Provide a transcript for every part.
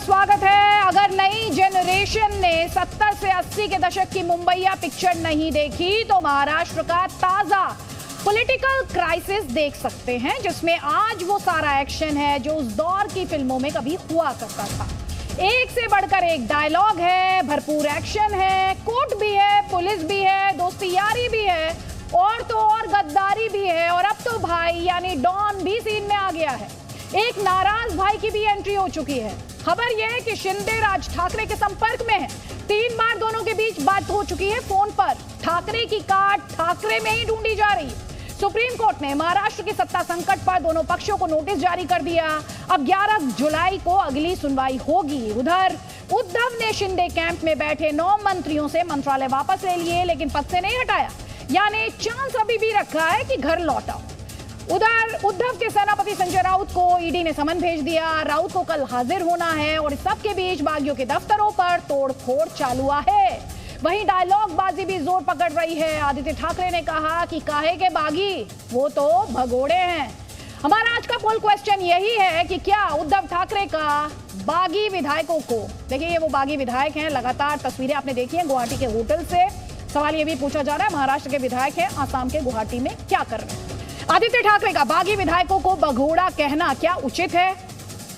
स्वागत है। अगर नई जनरेशन ने 70 से 80 के दशक की मुंबईया पिक्चर नहीं देखी तो महाराष्ट्र का ताजा पॉलिटिकल क्राइसिस देख सकते हैं, जिसमें आज वो सारा एक्शन है जो उस दौर की फिल्मों में कभी हुआ करता था। एक से बढ़कर एक डायलॉग है, भरपूर एक्शन है, कोर्ट भी है, पुलिस भी है, दोस्ती यारी भी है और तो और गद्दारी भी है। और अब तो भाई यानी डॉन भी सीन में आ गया है। एक नाराज भाई की भी एंट्री हो चुकी है। खबर यह है कि शिंदे राज ठाकरे के संपर्क में है। 3 बार दोनों के बीच बात हो चुकी है फोन पर। ठाकरे की काट ठाकरे में ही ढूंढी जा रही है। सुप्रीम कोर्ट ने महाराष्ट्र की सत्ता संकट पर दोनों पक्षों को नोटिस जारी कर दिया। अब 11 जुलाई को अगली सुनवाई होगी। उधर उद्धव ने शिंदे कैंप में बैठे 9 मंत्रियों से मंत्रालय वापस ले लिए, लेकिन पद से नहीं हटाया, यानी चांस अभी भी रखा है कि घर लौटाओ। उधर उद्धव के सेनापति संजय राउत को ईडी ने समन भेज दिया। राउत को कल हाजिर होना है और इस सब के बीच बागियों के दफ्तरों पर तोड़फोड़ चालू है। वहीं डायलॉग बाजी भी जोर पकड़ रही है। आदित्य ठाकरे ने कहा कि काहे के बागी, वो तो भगोड़े हैं। हमारा आज का पोल क्वेश्चन यही है कि क्या उद्धव ठाकरे का बागी विधायकों को, देखिए ये वो बागी विधायक हैं, लगातार तस्वीरें आपने देखी हैं गुवाहाटी के होटल से। सवाल ये भी पूछा जा रहा है महाराष्ट्र के विधायक हैं, आसाम के गुवाहाटी में क्या कर रहे हैं। आदित्य ठाकरे का बागी विधायकों को भगोड़ा कहना क्या उचित है?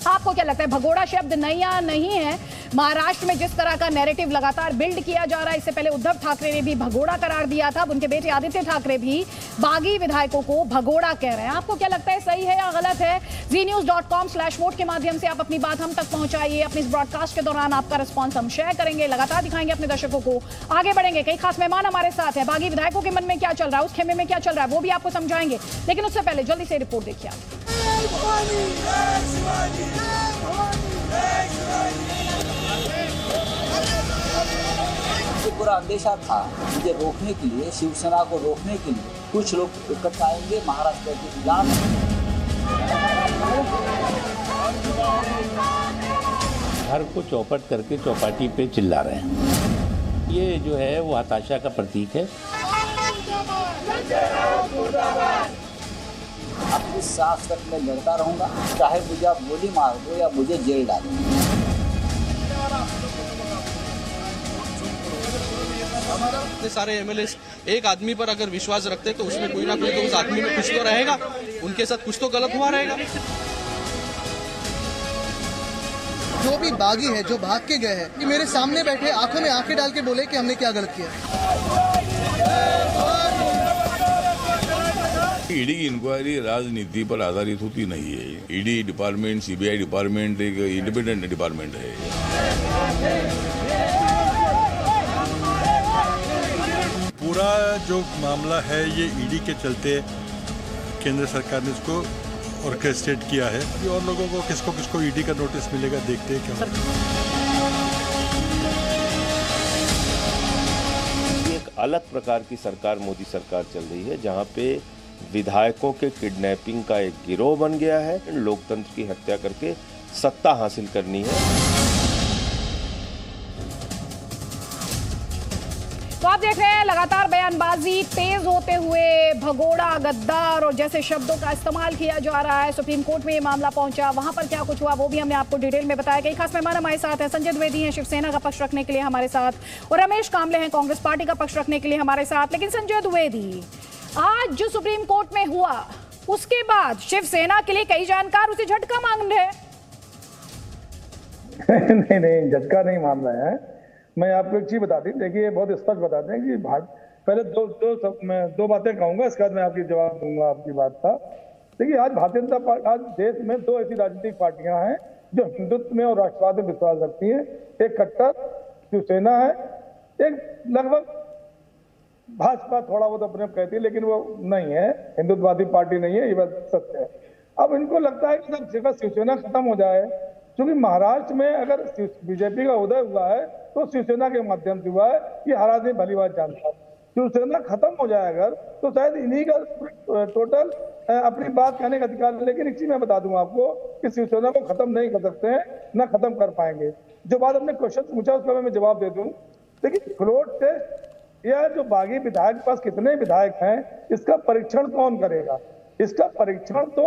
आपको क्या लगता है? भगोड़ा शब्द नया नहीं है। महाराष्ट्र में जिस तरह का नैरेटिव लगातार बिल्ड किया जा रहा है, इससे पहले उद्धव ठाकरे ने भी भगोड़ा करार दिया था। उनके बेटे आदित्य ठाकरे भी बागी विधायकों को भगोड़ा कह रहे हैं। आपको क्या लगता है, सही है या गलत है? znews.com/vote के माध्यम से आप अपनी बात हम तक पहुंचाइए। अपनी इस ब्रॉडकास्ट के दौरान आपका रिस्पॉन्स हम शेयर करेंगे, लगातार दिखाएंगे अपने दर्शकों को। आगे बढ़ेंगे, कई खास मेहमान हमारे साथ हैं। बागी विधायकों के मन में क्या चल रहा है, उस खेमे में क्या चल रहा है, वो भी आपको समझाएंगे। लेकिन उससे पहले जल्दी से रिपोर्ट देखिए आप। पूरा अंदेशा था मुझे रोकने के लिए, शिवसेना को रोकने के लिए कुछ लोग इकट्ठा आएंगे महाराष्ट्र के खिलाफ। घर को चौपट करके चौपाटी पे चिल्ला रहे हैं। ये जो है वो हताशा का प्रतीक है। अब इस साथ तक मैं लड़ता रहूंगा, चाहे मुझे आप गोली मार दो या मुझे जेल डालो। इतने सारे एमएलए एक आदमी पर अगर विश्वास रखते तो उसमें कोई ना कोई तो उस आदमी में कुछ तो रहेगा, उनके साथ कुछ तो गलत हुआ रहेगा। जो भी बागी है, जो भाग के गए हैं, कि मेरे सामने बैठे आंखों में आंखें डाल के बोले कि हमने क्या गलत किया। ईडी की इंक्वायरी राजनीति पर आधारित होती नहीं है। ईडी डिपार्टमेंट, सीबीआई डिपार्टमेंट एक इंडिपेंडेंट डिपार्टमेंट है। पूरा जो मामला है ये ईडी के चलते केंद्र सरकार ने इसको ऑर्केस्ट्रेट किया है। और लोगों को किसको ईडी का नोटिस मिलेगा, देखते हैं क्या। एक अलग प्रकार की सरकार मोदी सरकार चल रही है, जहां पे विधायकों के किडनैपिंग का एक गिरोह बन गया है। लोकतंत्र की हत्या करके सत्ता हासिल करनी है। तो आप देख रहे हैं लगातार बयानबाजी तेज होते हुए, भगोड़ा, गद्दार और जैसे शब्दों का इस्तेमाल किया जा रहा है। सुप्रीम कोर्ट में ये मामला पहुंचा, वहां पर क्या कुछ हुआ वो भी हमने आपको डिटेल में बताया। कई खास मेहमान हमारे साथ हैं। संजय द्विवेदी हैं शिवसेना का पक्ष रखने के लिए हमारे साथ, और रमेश कामले हैं कांग्रेस पार्टी का पक्ष रखने के लिए हमारे साथ। लेकिन संजय द्विवेदी, आज जो सुप्रीम कोर्ट में हुआ उसके बाद शिवसेना के लिए कई जानकार उसे झटका मांग रहे हैं। नहीं, झटका नहीं मान रहे हैं। मैं आपको एक चीज बता दी, देखिए बहुत स्पष्ट बता दें कि पहले मैं दो बातें कहूंगा, इसके बाद मैं आपकी जवाब दूंगा आपकी बात का। देखिए आज भारतीय जनता पार्टी, आज देश में 2 ऐसी राजनीतिक पार्टियां हैं जो हिंदुत्व में और राष्ट्रवाद में विश्वास रखती हैं। एक कट्टर शिवसेना है, एक लगभग भाजपा थोड़ा बहुत अपने कहती है, लेकिन वो नहीं है, हिंदुत्ववादी पार्टी नहीं है, ये बात सत्य है। अब इनको लगता है कि जब शिवसेना खत्म हो जाए, क्योंकि महाराष्ट्र में अगर बीजेपी का उदय हुआ है तो शिवसेना के माध्यम से हुआ है, ये हर आदमी भली बात जानता है। शिवसेना खत्म हो जाए अगर, तो शायद इन्हीं का टोटल अपनी बात कहने का अधिकार है। लेकिन एक चीज मैं बता दूं आपको कि शिवसेना को खत्म नहीं कर सकते हैं, ना खत्म कर पाएंगे। जो बात हमने क्वेश्चन पूछा उसका मैं जवाब दे दूं। देखिए फ्लोट टेस्ट या जो बागी विधायक के पास कितने विधायक हैं, इसका परीक्षण कौन करेगा? इसका परीक्षण तो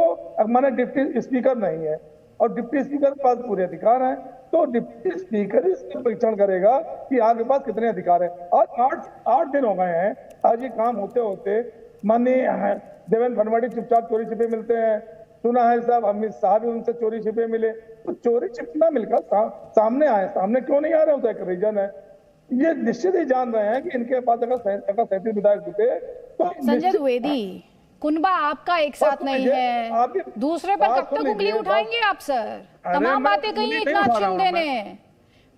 माने डिप्टी स्पीकर नहीं है, और डिप्टी स्पीकर के पास पूरे अधिकार हैं। तो डिप्टी स्पीकर इसका परीक्षण करेगा कि आपके पास कितने अधिकार है। आज 8 दिन हो गए हैं, आज ये काम होते होते माननीय देवेंद्र फडणवीस चुपचाप चोरी छिपे मिलते हैं, सुना है साहब अमित शाह भी उनसे चोरी छिपे मिले, तो चोरी छिपना मिलकर सामने आए, सामने क्यों नहीं आ रहे, तो एक रीजन है। ये निश्चित ही जान रहे हैं कि इनके पास अगर 37 विधायक जुटे तो संजय द्विवेदी, कुनबा आपका एक साथ नहीं है, दूसरे पर कब तक उंगली उठाएंगे आप सर? तमाम बातें कही हैं एकनाथ शिंदे ने,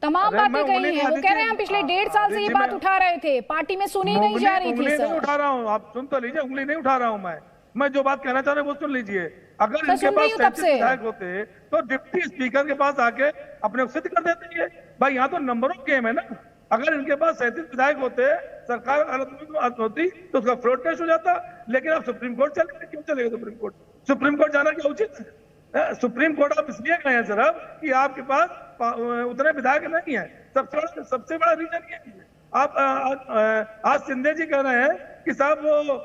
तमाम बातें कही हैं, वो कह रहे हैं हम पिछले 1.5 साल से ये बात उठा रहे थे, पार्टी में सुनी नहीं जा रही थी सर। उठा रहा हूँ, आप सुन तो लीजिए, उंगली नहीं उठा रहा हूँ मैं जो बात कहना चाह रहा हूँ वो सुन लीजिए। अगर इनके पास 37 विधायक होते तो डिप्टी स्पीकर के पास आके अपने को सिद्ध कर देते हैं भाई, यहाँ तो नंबरों गेम है ना। अगर इनके पास 37 विधायक होते, सरकार अदालत होती तो उसका फ्रॉड टेस्ट हो जाता, लेकिन आप सुप्रीम कोर्ट चलेंगे, क्यों चलेगा सुप्रीम कोर्ट? सुप्रीम कोर्ट जाना क्या उचित है? सुप्रीम कोर्ट आप इसलिए गए हैं सर कि आपके पास उतने विधायक नहीं है। सबसे बड़ा रीजन ये है। आप आज शिंदे जी कह रहे हैं कि साहब वो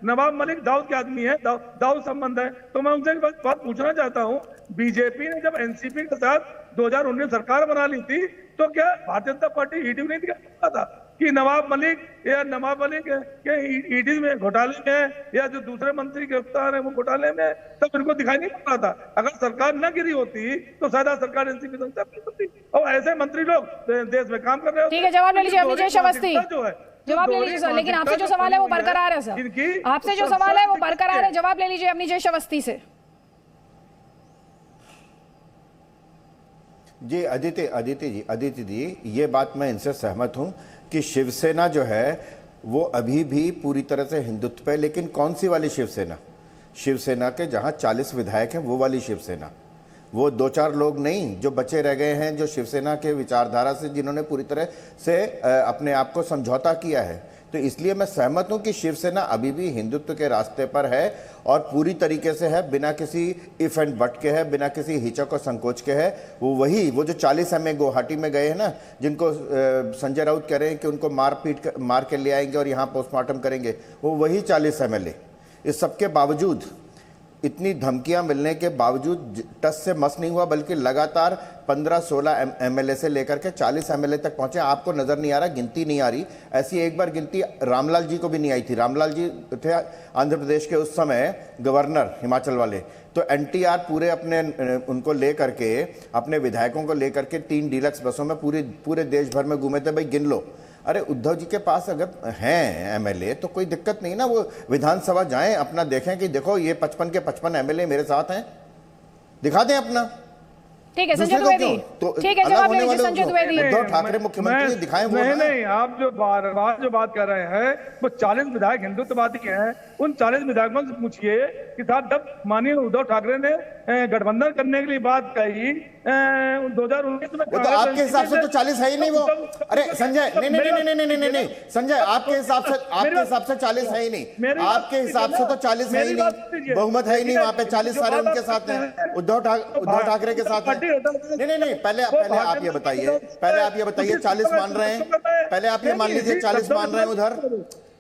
नवाब मलिक दाऊद के आदमी है, दाऊद संबंध है, तो मैं उनसे बात पूछना चाहता हूँ, बीजेपी ने जब एनसीपी के साथ 2019 सरकार बना ली थी तो क्या भारतीय जनता पार्टी ईडी नहीं दिखा था कि नवाब मलिक के ईडी में घोटाले में या जो दूसरे मंत्री गिरफ्तार है वो घोटाले में, तब इनको दिखाई नहीं पड़ रहा था। अगर सरकार न गिरी होती तो शायद सरकार एनसीपी होती, और ऐसे मंत्री लोग देश में काम कर रहे होते। ठीक है, जवाब ले लीजिए अपनी जय अवस्थी, जवाब ले लीजिए सर, लेकिन आपसे जो सवाल है वो बरकरार है सर, आपसे जो सवाल है वो बरकरार है, जवाब ले लीजिए अपनी जय अवस्थी से। जी अदिति जी, ये बात मैं इनसे सहमत हूं कि शिवसेना जो है वो अभी भी पूरी तरह से हिंदुत्व पे, लेकिन कौन सी वाली शिवसेना? शिवसेना के जहां 40 विधायक हैं वो वाली शिवसेना, वो 2-4 लोग नहीं जो बचे रह गए हैं, जो शिवसेना के विचारधारा से जिन्होंने पूरी तरह से अपने आप को समझौता किया है। तो इसलिए मैं सहमत हूं कि शिवसेना अभी भी हिंदुत्व के रास्ते पर है और पूरी तरीके से है, बिना किसी इफ एंड बट के है, बिना किसी हिचक और संकोच के है। वो जो 40 एमए गुवाहाटी में गए हैं ना, जिनको संजय राउत कह रहे हैं कि उनको मार के ले आएंगे और यहाँ पोस्टमार्टम करेंगे, वो वही 40 एमएलए। इस सबके बावजूद, इतनी धमकियां मिलने के बावजूद टस से मस नहीं हुआ, बल्कि लगातार 15-16 एमएलए से लेकर के 40 एमएलए तक पहुंचे। आपको नजर नहीं आ रहा, गिनती नहीं आ रही। ऐसी एक बार गिनती रामलाल जी को भी नहीं आई थी। रामलाल जी थे आंध्र प्रदेश के उस समय गवर्नर, हिमाचल वाले, तो एनटीआर पूरे अपने उनको लेकर के, अपने विधायकों को लेकर के 3 डीलक्स बसों में पूरे देश भर में घूमे थे। भाई गिन लो। अरे उद्धव जी के पास अगर हैं एमएलए तो कोई दिक्कत नहीं ना, वो विधानसभा जाएं, अपना देखें कि देखो ये 55 के 55 एमएलए मेरे साथ हैं, दिखा दें अपना। ठीक है संजय द्विवेदी, तो ठीक है, जवाब ले लीजिए संजय द्विवेदी। उद्धव ठाकरे मुख्यमंत्री दिखाएं वो। नहीं, आप जो बार जो बात कर रहे हैं वो 40 विधायक हिंदुत्ववादी हैं। उन 40 विधायकों से पूछिए कि साहब जब माननीय उद्धव ठाकरे ने गठबंधन करने के लिए बात कही 2019 में, तो आपके हिसाब से तो 40 है ही नहीं वो। अरे संजय, नहीं संजय, आपके हिसाब से 40 है ही नहीं, आपके हिसाब से तो 40 है ही नहीं, बहुमत है ही नहीं वहां पे। 40 सारे उनके साथ हैं, उद्धव ठाकरे के साथ हैं। नहीं, पहले आप ये बताइए 40 मान रहे हैं, पहले आप ये मान लीजिए 40 मान रहे हैं उधर,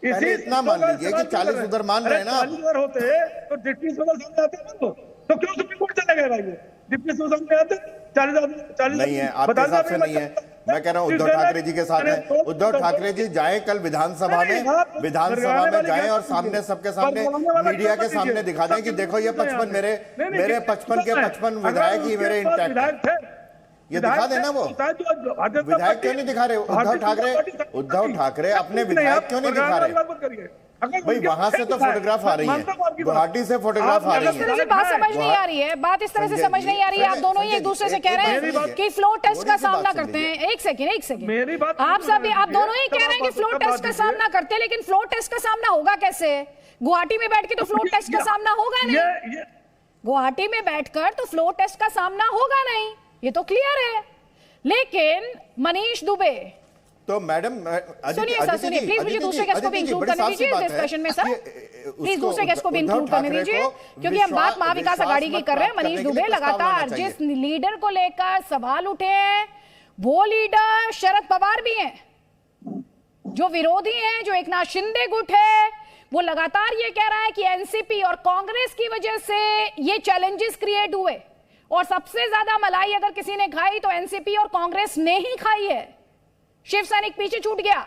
पहले इतना मान लीजिए कि 40 उधर मान रहे हैं ना। होते तो डिप्टी स्पीकर सामने आते तो क्यों सुप्रीम कोर्ट चले गए भाई? डिप्टी स्पीकर सामने आते 40 नहीं है, आपके हिसाब से नहीं है। मैं कह रहा हूँ उद्धव ठाकरे जी के साथ है। उद्धव ठाकरे जी जाए कल विधानसभा में जाए और सामने, सबके सामने, मीडिया के सामने दिखा दें कि देखो ये 55 मेरे 55 के 55 विधायक ही मेरे इंटैक्ट, ये दिखा देना। वो विधायक क्यों नहीं दिखा रहे उद्धव ठाकरे अपने विधायक क्यों नहीं दिखा रहे? भाई वहां से तो फोटोग्राफ आ रही है, गुवाहाटी से फोटोग्राफ आ रही है। इस तरह से बात समझ नहीं आ रही है, बात इस तरह से समझ नहीं आ रही है। आप दोनों ही एक दूसरे से कह रहे हैं कि फ्लो टेस्ट का सामना करते हैं। एक सेकंड, आप दोनों ही कह रहे हैं कि फ्लो टेस्ट का सामना करते हैं, लेकिन फ्लो टेस्ट का सामना होगा कैसे? गुवाहाटी में बैठ के तो फ्लो टेस्ट का सामना होगा नहीं, गुवाहाटी में बैठकर तो फ्लो टेस्ट का सामना होगा नहीं, ये तो क्लियर है। लेकिन मनीष दुबे, तो मैडम सुनिए प्लीज, मुझे दूसरे गेस्ट को भी इंक्लूड करने दीजिए इस डिस्कशन में सर, प्लीज दूसरे गेस्ट को भी इंक्लूड करने दीजिए, क्योंकि हम बात महाविकास आघाड़ी की कर रहे हैं। मनीष दुबे, लगातार जिस लीडर को लेकर सवाल उठे हैं वो लीडर शरद पवार भी हैं, जो विरोधी हैं, जो एकनाथ शिंदे गुट है, वो लगातार ये कह रहा है कि एनसीपी और कांग्रेस की वजह से ये चैलेंजेस क्रिएट हुए और सबसे ज्यादा मलाई अगर किसी ने खाई तो एनसीपी और कांग्रेस ने ही खाई है। शिवसैनिक पीछे छूट गया।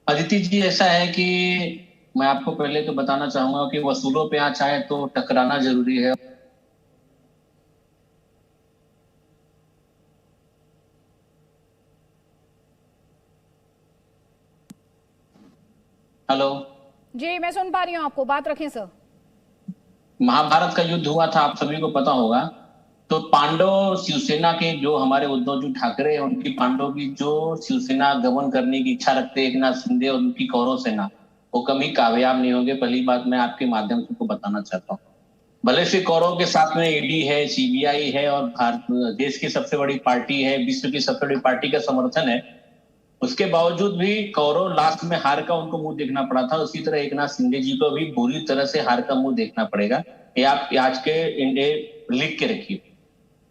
अदिति जी, ऐसा है कि मैं आपको पहले तो बताना चाहूंगा कि वसूलों पे यहाँ चाहे तो टकराना जरूरी है। हेलो जी, मैं सुन पा रही हूं आपको, बात रखें सर। महाभारत का युद्ध हुआ था, आप सभी को पता होगा। तो पांडव शिवसेना के जो हमारे उद्धव जी ठाकरे हैं, उनकी पांडव की जो शिवसेना गमन करने की इच्छा रखते हैं, एकनाथ शिंदे और उनकी कौरव सेना, वो कभी कामयाब नहीं होंगे। पहली बात मैं आपके माध्यम से बताना चाहता हूँ। भले से कौरव के साथ में ईडी है, सीबीआई है और देश की सबसे बड़ी पार्टी है, विश्व की सबसे बड़ी पार्टी का समर्थन है, उसके बावजूद भी कौरव लास्ट में हार का उनको मुंह देखना पड़ा था। उसी तरह एकनाथ शिंदे जी को भी बुरी तरह से हार का मुंह देखना पड़ेगा। ये आप आज के लिख के रखिए।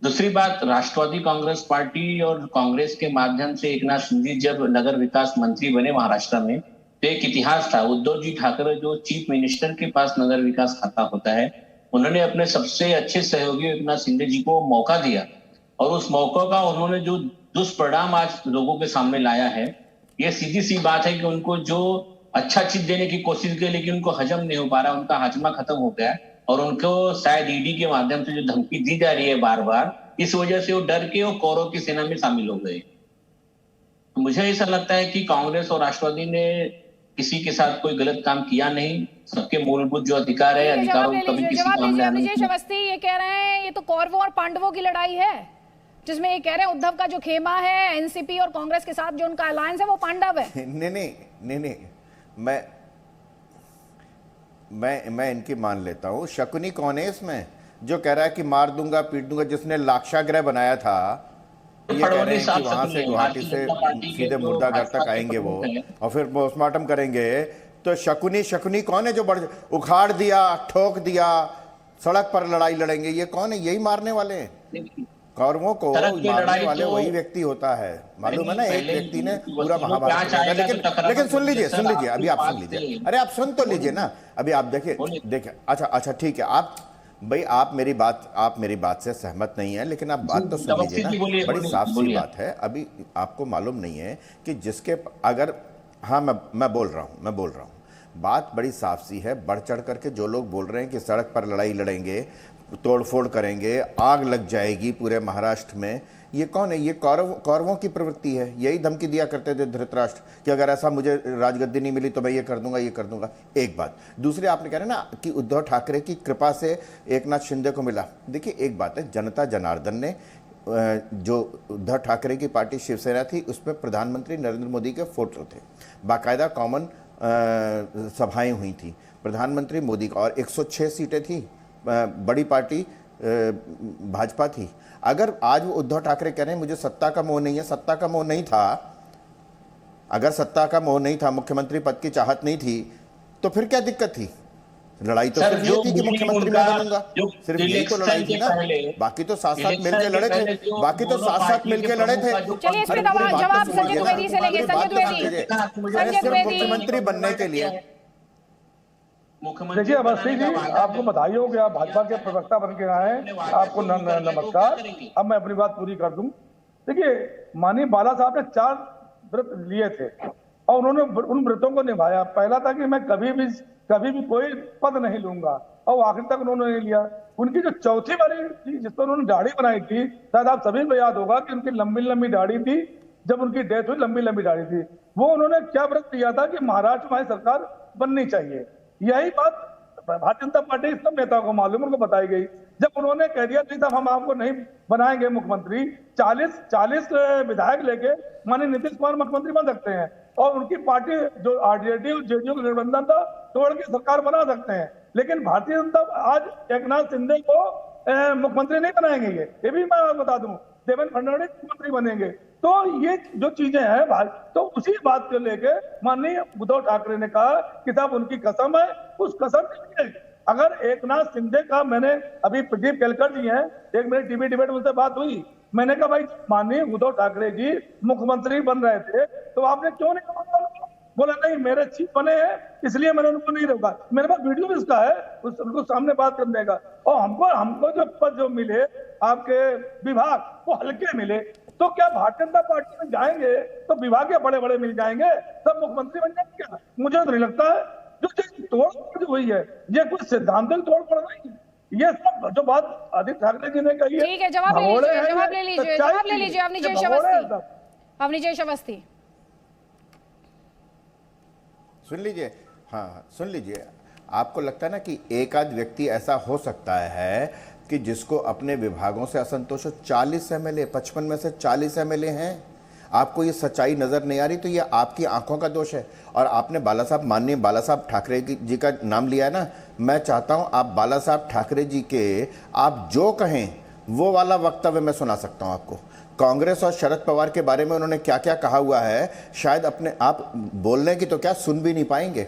दूसरी बात, राष्ट्रवादी कांग्रेस पार्टी और कांग्रेस के माध्यम से एकनाथ शिंदे जब नगर विकास मंत्री बने महाराष्ट्र में, तो एक इतिहास था। उद्धव जी ठाकरे जो चीफ मिनिस्टर के पास नगर विकास खाता होता है, उन्होंने अपने सबसे अच्छे सहयोगी एकनाथ शिंदे जी को मौका दिया और उस मौके का उन्होंने जो दुष्परिणाम आज लोगों के सामने लाया है, ये सीधी सी बात है कि उनको जो अच्छा चीज देने की कोशिश की लेकिन उनको हजम नहीं हो पा रहा, उनका हाजमा खत्म हो गया और उनको शायद ईडी के माध्यम से जो धमकी दी जा रही है बार बार, इस वजह से वो डर के वो कौरव की सेना में शामिल हो गए। तो मुझे ऐसा लगता है कि कांग्रेस और राष्ट्रवादी ने किसी के साथ कोई गलत काम किया नहीं। सबके मूलभूत जो अधिकार है, अधिकारों को कभी किसी काम में आने नहीं। अवस्थी ये कह रहे हैं ये तो कौरवों और पांडवों की लड़ाई है, जिसमें ये कह रहे हैं उद्धव का जो खेमा है एनसीपी और कांग्रेस के साथ जो उनका अलायंस है वो पांडव है। नहीं, मैं इनकी मान लेता हूँ। शकुनी कौन है इसमें जो कह रहा है कि मार दूंगा पीट दूंगा? जिसने लाक्षागृह बनाया था, ये कह रहे हैं कि वहां से गुवाहाटी से सीधे मुर्दाघर तक आएंगे वो और फिर पोस्टमार्टम करेंगे। तो शकुनी कौन है जो उखाड़ दिया, ठोक दिया, सड़क पर लड़ाई लड़ेंगे? ये कौन है? यही मारने वाले हैं कौरवों को। मारने वाले वही व्यक्ति होता है, मालूम है ना। एक व्यक्ति ने पूरा महाभारत, लेकिन सुन लीजिए अभी आप सुन लीजिए। अरे आप सुन तो लीजिए ना, अभी आप देखिए। अच्छा ठीक है, आप मेरी बात से सहमत नहीं है, लेकिन आप बात तो सुन लीजिए ना। बड़ी साफ सी बात है। अभी आपको मालूम नहीं है कि जिसके अगर, हाँ मैं बोल रहा हूँ, बात बड़ी साफ सी है। बढ़ चढ़ करके जो लोग बोल रहे हैं कि सड़क पर लड़ाई लड़ेंगे, तोड़फोड़ करेंगे, आग लग जाएगी पूरे महाराष्ट्र में, ये कौन है? ये कौरवों की प्रवृत्ति है। यही धमकी दिया करते थे धृतराष्ट्र कि अगर ऐसा मुझे राजगद्दी नहीं मिली तो मैं ये कर दूंगा। एक बात। दूसरी, आपने कह रहे ना कि उद्धव ठाकरे की कृपा से एकनाथ शिंदे को मिला। देखिए एक बात है, जनता जनार्दन ने जो उद्धव ठाकरे की पार्टी शिवसेना थी, उसमें प्रधानमंत्री नरेंद्र मोदी के फोटो थे, बाकायदा कॉमन सभाएं हुई थी प्रधानमंत्री मोदी का, और 106 सीटें थी। बड़ी पार्टी भाजपा थी। अगर आज वो उद्धव ठाकरे कह रहे हैं मुझे सत्ता का मोह नहीं है, सत्ता का मोह नहीं था, अगर सत्ता का मोह नहीं था, मुख्यमंत्री पद की चाहत नहीं थी, तो फिर क्या दिक्कत थी? लड़ाई तो सिर्फ ये थी कि मुख्यमंत्री मैं बनूंगा, सिर्फ यही तो लड़ाई थी ना। बाकी तो साथ साथ मिलकर लड़े थे, चलिए इसमें जवाब संजय द्विवेदी से लेंगे। सिर्फ मुख्यमंत्री बनने के लिए। देखिए अवस्थी जी, आपको बधाई हो कि आप भाजपा के प्रवक्ता बन के आए, आपको नमस्कार। अब मैं अपनी बात पूरी कर दूं। देखिए माननीय बाला साहब ने 4 व्रत लिए थे और उन्होंने उन व्रतों को निभाया। पहला था कि मैं कभी भी कोई पद नहीं लूंगा, और आखिर तक उन्होंने नहीं लिया। उनकी जो चौथी वाली थी, जिस पर उन्होंने दाढ़ी बनाई थी, शायद आप सभी को याद होगा कि उनकी लंबी दाढ़ी थी। जब उनकी डेथ हुई, लंबी दाढ़ी थी। वो उन्होंने क्या व्रत लिया था कि महाराष्ट्र में सरकार बननी चाहिए। यही बात भारतीय जनता पार्टी सब नेताओं को मालूम, उनको बताई गई। जब उन्होंने कह दिया कि साहब हम आपको नहीं बनाएंगे मुख्यमंत्री, 40 विधायक लेके माननीय नीतीश कुमार मुख्यमंत्री बन सकते हैं, और उनकी पार्टी जो आरजेडी और जेडीयू का गठबंधन था तोड़ के सरकार बना सकते हैं। लेकिन भारतीय जनता आज एकनाथ शिंदे को मुख्यमंत्री नहीं बनाएंगे। ये भी मैं बता दूं, देवेंद्र फडणवीस मुख्यमंत्री बनेंगे। तो ये जो चीजें हैं, तो उसी बात को लेके माननीय उद्धव ठाकरे ने कहा कि साहब उनकी कसम है, उस कसम के लिए अगर एकनाथ शिंदे का, मैंने अभी प्रदीप केलकर जी हैं, एक मेरी टीवी डिबेट उनसे बात हुई, मैंने कहा भाई माननीय उद्धव ठाकरे जी मुख्यमंत्री बन रहे थे तो आपने क्यों नहीं बोला नहीं मेरे चीफ बने हैं इसलिए मैंने उनको नहीं रोका। मेरे पास वीडियो भी उसका है, उनको सामने बात करने का। और हमको जो पद जो मिले आपके विभाग वो हल्के मिले, तो क्या भारतीय जनता पार्टी में जाएंगे तो विभाग के बड़े बड़े मिल जाएंगे, सब मुख्यमंत्री बन जाएंगे क्या? मुझे तो नहीं लगता है। जो तोड़ हुई है ये कुछ सिद्धांतिक तोड़ नहीं, ये सब जो बात आदित्य ठाकरे जी ने कही है। ठीक है, जवाब ले लीजिए अवनीश अवस्थी। सुन लीजिए, हाँ सुन लीजिए, आपको लगता है ना कि एक आध व्यक्ति ऐसा हो सकता है कि जिसको अपने विभागों से असंतोष हो? 40 एमएलए, 55 में से 40 एमएलए हैं। आपको ये सच्चाई नजर नहीं आ रही तो ये आपकी आंखों का दोष है। और आपने माननीय बाला साहब ठाकरे जी का नाम लिया है ना, मैं चाहता हूं आप बाला साहब ठाकरे जी के आप जो कहें वो वाला वक्तव्य मैं सुना सकता हूं आपको। कांग्रेस और शरद पवार के बारे में उन्होंने क्या क्या कहा हुआ है, शायद अपने आप बोलने की तो क्या सुन भी नहीं पाएंगे।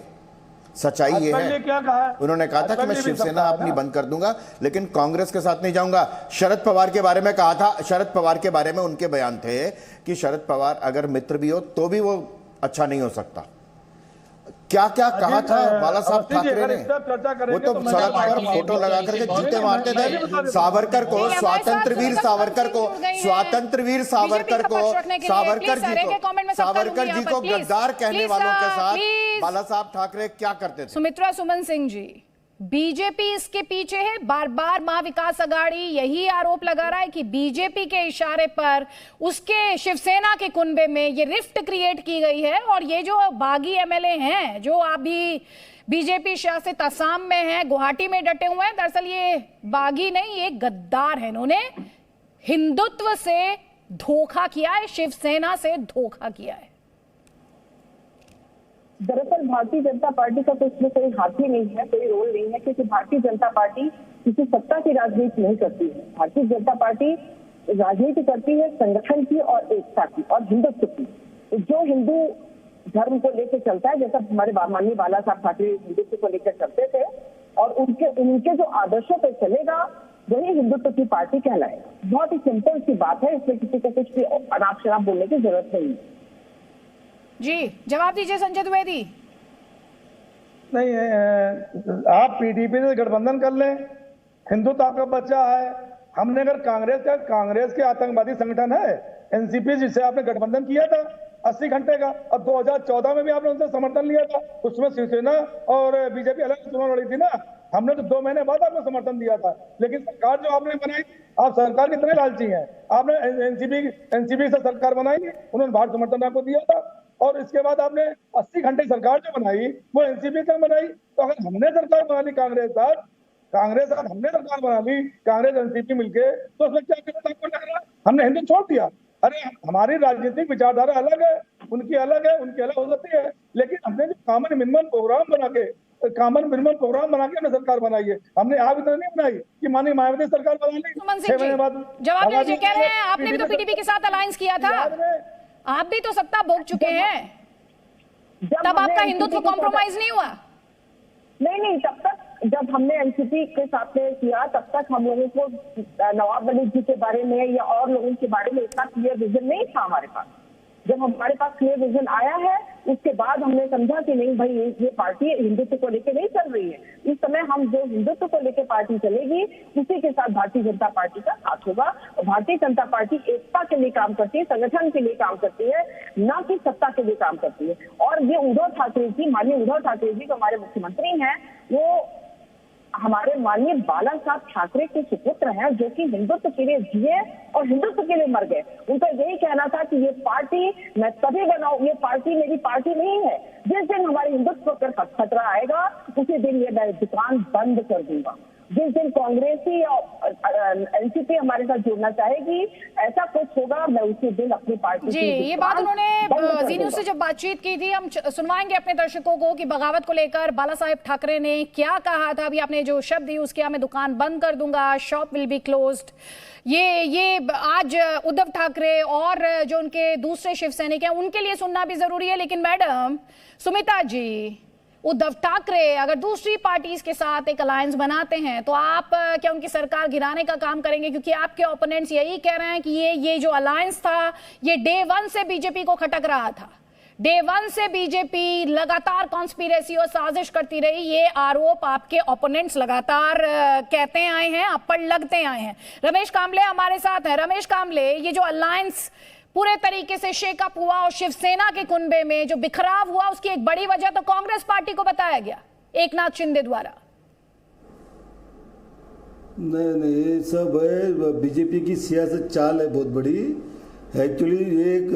सच्चाई ये है, क्या कहा है? उन्होंने कहा था कि मैं शिवसेना अपनी बंद कर दूंगा लेकिन कांग्रेस के साथ नहीं जाऊंगा। शरद पवार के बारे में कहा था, शरद पवार के बारे में उनके बयान थे कि शरद पवार अगर मित्र भी हो तो भी वो अच्छा नहीं हो सकता। क्या क्या कहा था बाला साहब ठाकरे ने? वो तो सड़क पर फोटो लगा करके जूते मारते थे सावरकर को, स्वातंत्र वीर सावरकर को, सावरकर जी को गद्दार कहने वालों के साथ बाला साहब ठाकरे क्या करते थे? सुमित्रा सुमन सिंह जी, बीजेपी इसके पीछे है। बार बार महाविकास आघाड़ी यही आरोप लगा रहा है कि बीजेपी के इशारे पर उसके शिवसेना के कुनबे में ये रिफ्ट क्रिएट की गई है। और ये जो बागी एमएलए हैं जो अभी बीजेपी शासित असम में हैं, गुवाहाटी में डटे हुए हैं, दरअसल ये बागी नहीं, ये गद्दार है। इन्होंने हिंदुत्व से धोखा किया है, शिवसेना से धोखा किया है। दरअसल भारतीय जनता पार्टी का तो इसमें कोई हाथ ही नहीं है, कोई रोल नहीं है, क्योंकि भारतीय जनता पार्टी किसी सत्ता की राजनीति नहीं करती है। भारतीय जनता पार्टी राजनीति करती है संगठन की और एकता की और हिंदुत्व की। जो हिंदू धर्म को लेकर चलता है, जैसा हमारे माननीय बाला साहब ठाकरे हिंदुत्व को लेकर चलते थे और उनके जो आदर्शों पर चलेगा वही हिंदुत्व की पार्टी कहलाएगा। बहुत ही सिंपल सी बात है, इसमें किसी को कुछ भी अनाप शनाप बोलने की जरूरत नहीं है। जी जवाब दीजिए संजय द्विवेदी। नहीं, आप पीडीपी से गठबंधन कर लें, हिंदुत्व आपका बच्चा है। हमने अगर कांग्रेस के आतंकवादी संगठन है एनसीपी जिससे आपने गठबंधन किया था 80 घंटे का, और 2014 में भी आपने उनसे समर्थन लिया था। उसमें शिवसेना और बीजेपी अलग चुनाव लड़ी थी ना, हमने तो 2 महीने बाद आपको समर्थन दिया था। लेकिन सरकार जो आपने बनाई, आप सरकार कितने लालची हैं। आपने एनसीपी से सरकार बनाई, उन्होंने भारत समर्थन आपको दिया था। और इसके बाद आपने 80 घंटे सरकार जो बनाई वो एनसीपी से बनाई। तो अगर हमने सरकार बना ली कांग्रेस साथ हमने सरकार बना ली, कांग्रेस एनसीपी मिलके, तो उसमें क्या गलत आपको लग रहा है? हमने हिंदू छोड़ दिया? अरे हमारी राजनीतिक विचारधारा अलग है, उनकी अलग हो सकती है, लेकिन हमने जो कॉमन मिनिमम प्रोग्राम बना के हमने सरकार बनाई है। हमने आप इतना नहीं बनाई कि माननीय मायावती सरकार बना ली 6 महीने बाद। जवाब दीजिए, कह रहे हैं आपने भी तो पीडीपी के साथ अलायंस किया था, आप भी तो सत्ता भोग चुके हैं, तब आपका हिंदुत्व कॉम्प्रोमाइज नहीं हुआ? नहीं, तब तक जब हमने एनसीपी के साथ में किया तब तक हम लोगों को नवाब मलिक जी के बारे में या और लोगों के बारे में इतना क्लियर विजन नहीं था हमारे पास। जब हमारे पास क्लियर विजन आया है उसके बाद हमने समझा कि नहीं भाई ये पार्टी हिंदुत्व को लेकर नहीं चल रही है। इस समय हम जो हिंदुत्व को लेकर पार्टी चलेगी उसी के साथ भारतीय जनता पार्टी का साथ होगा। भारतीय जनता पार्टी एकता के लिए काम करती है, संगठन के लिए काम करती है, न कि सत्ता के लिए काम करती है। और ये माननीय उद्धव ठाकरे जी जो हमारे मुख्यमंत्री हैं, वो हमारे माननीय बाला साहब ठाकरे के सुपुत्र हैं, जो कि हिंदुत्व के लिए जिए और हिंदुत्व के लिए मर गए। उनका यही कहना था कि ये पार्टी मैं तभी बनाऊं, ये पार्टी मेरी पार्टी नहीं है, जिस दिन हमारे हिंदुत्व पर खतरा आएगा उसी दिन ये मैं दुकान बंद कर दूंगा। जिस दिन कांग्रेसी और एनसीपी हमारे साथ जुड़ना चाहेगी, ऐसा कुछ होगा, मैं उसी दिन अपनी पार्टी जी ये बात उन्होंने जी न्यूज़ से जब बातचीत की थी। हम सुनवाएंगे अपने दर्शकों को कि बगावत को लेकर बाला साहेब ठाकरे ने क्या कहा था। अभी आपने जो शब्द दी उसके मैं दुकान बंद कर दूंगा, शॉप विल बी क्लोज्ड, ये आज उद्धव ठाकरे और जो उनके दूसरे शिव सैनिक हैं उनके लिए सुनना भी जरूरी है। लेकिन मैडम सुमिता जी, उद्धव ठाकरे अगर दूसरी पार्टीज के साथ एक अलायंस बनाते हैं तो आप क्या उनकी सरकार गिराने का काम करेंगे? क्योंकि आपके ओपोनेंट्स यही कह रहे हैं कि ये जो अलायंस था ये डे 1 से बीजेपी को खटक रहा था, डे वन से बीजेपी लगातार कॉन्स्पिरेसी और साजिश करती रही, ये आरोप आपके ओपोनेंट्स लगातार कहते आए हैं, आप पर लगते आए हैं। रमेश कामले हमारे साथ हैं। रमेश कामले, ये जो अलायंस पूरे तरीके से शेकअप हुआ और शिवसेना के कुनबे में जो बिखराव हुआ, उसकी एक बड़ी वजह तो कांग्रेस पार्टी को बताया गया एकनाथ शिंदे द्वारा। नहीं, ये सब है बीजेपी की सियासत चाल है बहुत बड़ी। एक्चुअली एक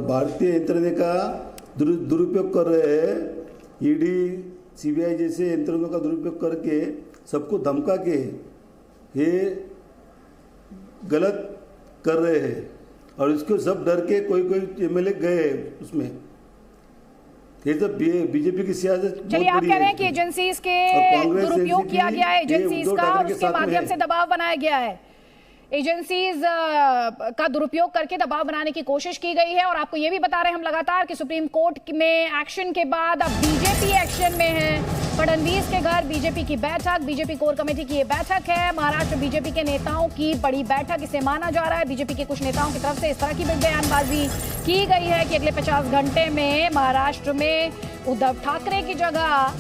भारतीय यंत्रणा का दुरुपयोग कर रहे हैं, ईडी सीबीआई जैसे यंत्रणों का दुरुपयोग करके सबको धमका के ये गलत कर रहे हैं और इसको सब डर के कोई एमएलए गए उसमें। ये तो बीजेपी की सियासत। चलिए, आप कह रहे हैं कि एजेंसीज के दुरुपयोग किया गया है, एजेंसीज का उसके माध्यम से दबाव बनाया गया है, एजेंसीज का दुरुपयोग करके दबाव बनाने की कोशिश की गई है। और आपको ये भी बता रहे हैं हम लगातार कि सुप्रीम कोर्ट में एक्शन के बाद अब बीजेपी एक्शन में है। फडणवीस के घर बीजेपी की बैठक, बीजेपी कोर कमेटी की ये बैठक है, महाराष्ट्र बीजेपी के नेताओं की बड़ी बैठक इसे माना जा रहा है। बीजेपी के कुछ नेताओं की तरफ से इस तरह की बयानबाजी की गई है कि अगले 50 घंटे में महाराष्ट्र में उद्धव ठाकरे की जगह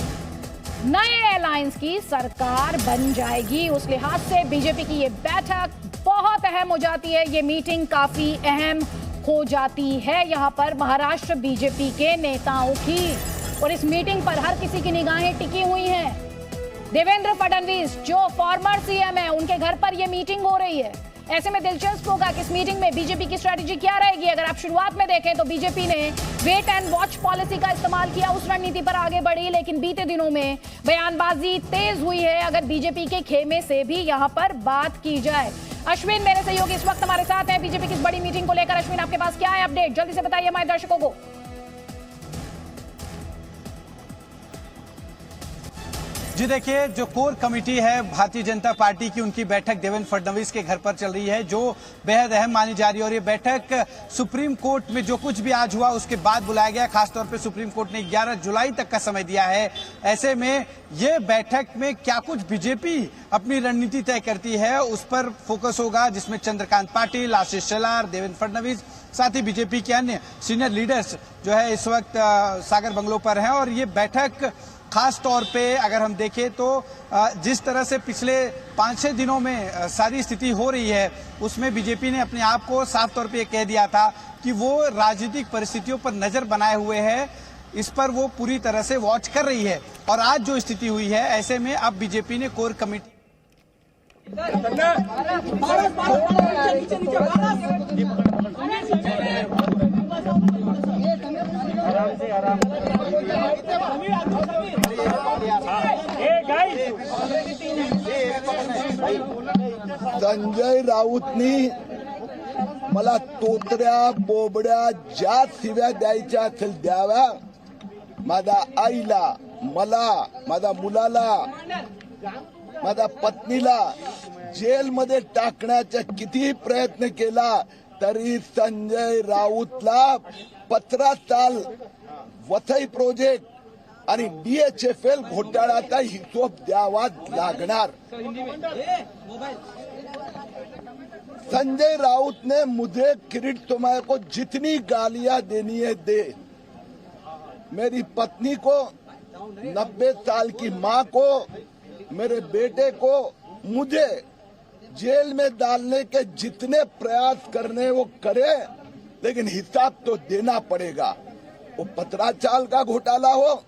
नए अलायंस की सरकार बन जाएगी। उस लिहाज से बीजेपी की ये बैठक बहुत अहम हो जाती है, ये मीटिंग काफी अहम हो जाती है यहाँ पर महाराष्ट्र बीजेपी के नेताओं की। और इस मीटिंग पर हर किसी की निगाहें टिकी हुई हैं। देवेंद्र फडणवीस जो फॉर्मर सीएम है, उनके घर पर यह मीटिंग हो रही है। ऐसे में दिलचस्प होगा कि इस मीटिंग में बीजेपी की स्ट्रेटेजी क्या रहेगी। अगर आप शुरुआत में देखें तो बीजेपी ने वेट एंड वॉच पॉलिसी का इस्तेमाल किया, उस रणनीति पर आगे बढ़ी, लेकिन बीते दिनों में बयानबाजी तेज हुई है। अगर बीजेपी के खेमे से भी यहां पर बात की जाए। अश्विन मेरे सहयोगी इस वक्त हमारे साथ हैं बीजेपी की इस बड़ी मीटिंग को लेकर। अश्विन, आपके पास क्या है अपडेट, जल्दी से बताइए हमारे दर्शकों को। जी देखिए, जो कोर कमेटी है भारतीय जनता पार्टी की, उनकी बैठक देवेंद्र फडणवीस के घर पर चल रही है, जो बेहद अहम मानी जा रही है। और ये बैठक सुप्रीम कोर्ट में जो कुछ भी आज हुआ उसके बाद बुलाया गया। खासतौर पे सुप्रीम कोर्ट ने 11 जुलाई तक का समय दिया है। ऐसे में ये बैठक में क्या कुछ बीजेपी अपनी रणनीति तय करती है उस पर फोकस होगा, जिसमें चंद्रकांत पाटिल, आशीष शेलार, देवेंद्र फडणवीस, साथ ही बीजेपी के अन्य सीनियर लीडर्स जो है इस वक्त सागर बंगलो पर हैं। और ये बैठक खास तौर पे अगर हम देखें तो जिस तरह से पिछले 5-6 दिनों में सारी स्थिति हो रही है, उसमें बीजेपी ने अपने आप को साफ तौर पे कह दिया था कि वो राजनीतिक परिस्थितियों पर नजर बनाए हुए है, इस पर वो पूरी तरह से वॉच कर रही है। और आज जो स्थिति हुई है, ऐसे में अब बीजेपी ने कोर कमेटी संजय राऊतनी मला तोतऱ्या बोबड्या ज्या शिव्या द्यायच्या असेल द्याव्या, माझ्या आईला, मला, माझ्या मुलाला, माझ्या पत्नीला जेलमध्ये टाकण्याचा कितीही प्रयत्न केला तरी संजय राऊतला 15 साल वसई प्रोजेक्ट आणि DHFL घोटाळ्याचा हिशोब द्यावा लागणार। संजय राउत ने मुझे किरीट सोमाया को जितनी गालियां देनी है दे, मेरी पत्नी को, 90 साल की मां को, मेरे बेटे को, मुझे जेल में डालने के जितने प्रयास करने वो करे, लेकिन हिसाब तो देना पड़ेगा। वो 15 साल का घोटाला हो,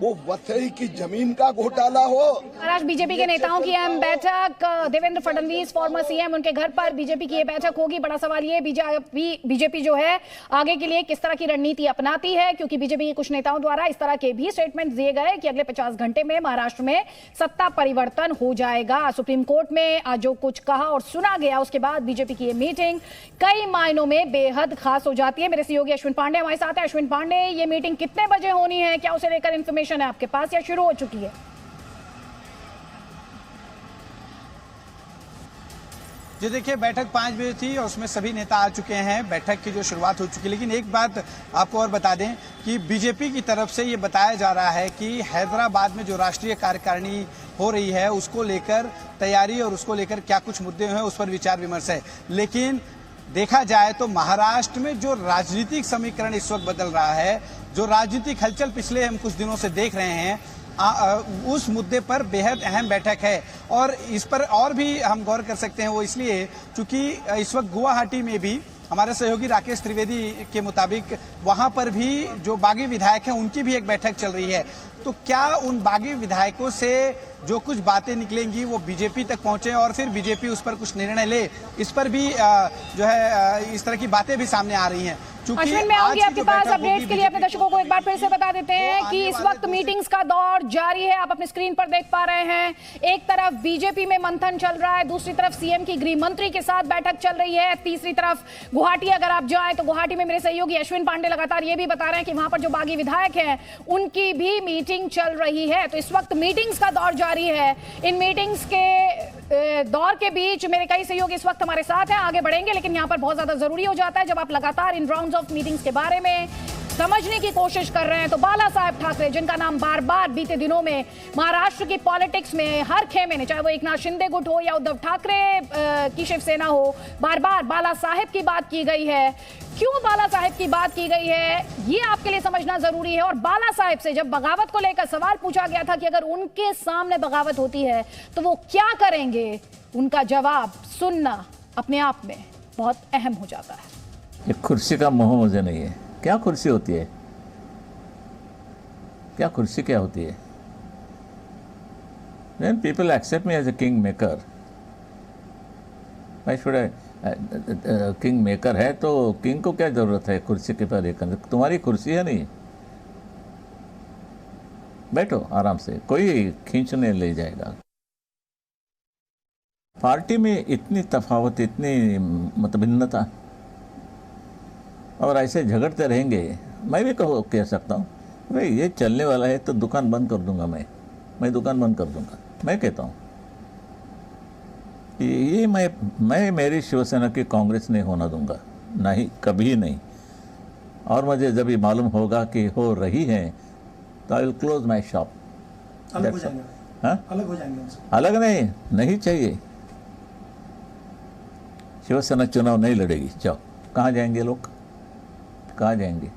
वो वसई की जमीन का घोटाला हो। महाराष्ट्र बीजेपी के नेताओं की अहम बैठक, देवेंद्र फडणवीस फॉर्मर सीएम, उनके घर पर बीजेपी की ये बैठक होगी। बड़ा सवाल ये बीजेपी जो है आगे के लिए किस तरह की रणनीति अपनाती है, क्योंकि बीजेपी के कुछ नेताओं द्वारा इस तरह के भी स्टेटमेंट दिए गए कि अगले 50 घंटे में महाराष्ट्र में सत्ता परिवर्तन हो जाएगा। सुप्रीम कोर्ट में आज जो कुछ कहा और सुना गया, उसके बाद बीजेपी की ये मीटिंग कई मायनों में बेहद खास हो जाती है। मेरे सहयोगी अश्विन पांडे हमारे साथ है। अश्विन पांडे, ये मीटिंग कितने बजे होनी है, क्या उसे लेकर इन्फॉर्मेशन है आपके पास या शुरू हो चुकी है? जी देखिए, बैठक 5 बजे थी और उसमें सभी नेता आ चुके हैं। बैठक की जो शुरुआत हो चुकी है, लेकिन एक बात आपको और बता दें कि बीजेपी की तरफ से ये बताया जा रहा है कि हैदराबाद में जो राष्ट्रीय कार्यकारिणी हो रही है उसको लेकर तैयारी और उसको लेकर क्या कुछ मुद्दे हैं उस पर विचार विमर्श है। लेकिन देखा जाए तो महाराष्ट्र में जो राजनीतिक समीकरण इस वक्त बदल रहा है, जो राजनीतिक हलचल पिछले हम कुछ दिनों से देख रहे हैं, उस मुद्दे पर बेहद अहम बैठक है। और इस पर और भी हम गौर कर सकते हैं, वो इसलिए चूंकि इस वक्त गुवाहाटी में भी हमारे सहयोगी राकेश त्रिवेदी के मुताबिक वहां पर भी जो बागी विधायक हैं उनकी भी एक बैठक चल रही है। तो क्या उन बागी विधायकों से जो कुछ बातें निकलेंगी वो बीजेपी तक पहुंचे और फिर बीजेपी उस पर कुछ निर्णय ले, इस पर भी जो है इस तरह की बातें भी सामने आ रही हैं। अश्विन, मैं आऊंगी आपके पास अपडेट्स के लिए। अपने दर्शकों को एक बार फिर से बता देते हैं कि इस वक्त मीटिंग्स का दौर जारी है। आप अपने स्क्रीन पर देख पा रहे हैं, एक तरफ बीजेपी में मंथन चल रहा है, दूसरी तरफ सीएम की गृह मंत्री के साथ बैठक चल रही है, तीसरी तरफ गुवाहाटी अगर आप जाएं तो गुवाहाटी में मेरे सहयोगी अश्विन पांडे लगातार ये भी बता रहे हैं कि वहां पर जो बागी विधायक हैं उनकी भी मीटिंग चल रही है। तो इस वक्त मीटिंग्स का दौर जारी है। इन मीटिंग्स के दौर के बीच मेरे कई सहयोगी इस वक्त हमारे साथ हैं, आगे बढ़ेंगे, लेकिन यहां पर बहुत ज्यादा जरूरी हो जाता है जब आप लगातार इन राउंड्स ऑफ मीटिंग्स के बारे में समझने की कोशिश कर रहे हैं। तो बाला साहेब ठाकरे, जिनका नाम बार बार बीते दिनों में महाराष्ट्र की पॉलिटिक्स में हर खेमे ने, चाहे वो एकनाथ शिंदे गुट हो या उद्धव ठाकरे की शिवसेना हो, बार बार बाला साहेब की बात की गई है। क्यों बाला साहेब की बात की गई है ये आपके लिए समझना जरूरी है। और बाला साहेब से जब बगावत को लेकर सवाल पूछा गया था कि अगर उनके सामने बगावत होती है तो वो क्या करेंगे, उनका जवाब सुनना अपने आप में बहुत अहम हो जाता है। ये कुर्सी का मोह मुझे नहीं है। क्या कुर्सी होती है? क्या कुर्सी क्या होती है? When people accept me as a king maker, why should I? King maker है तो किंग को क्या जरूरत है कुर्सी के पर? तुम्हारी कुर्सी है नहीं, बैठो आराम से, कोई खींचने ले जाएगा। पार्टी में इतनी तफावत, इतनी मतभिन्नता, और ऐसे झगड़ते रहेंगे। मैं भी कह सकता हूँ भाई ये चलने वाला है तो दुकान बंद कर दूंगा, मैं दुकान बंद कर दूंगा। मैं कहता हूँ ये मैं मेरी शिवसेना की कांग्रेस नहीं होना दूंगा, नहीं, कभी नहीं। और मुझे जब ये मालूम होगा कि हो रही है तो I will close my shop. अलग हो जाएंगे? हाँ, अलग हो जाएंगे उनसे? अलग नहीं चाहिए। शिवसेना चुनाव नहीं लड़ेगी। जाओ, कहाँ जाएंगे लोग, कहाँ जाएंगे?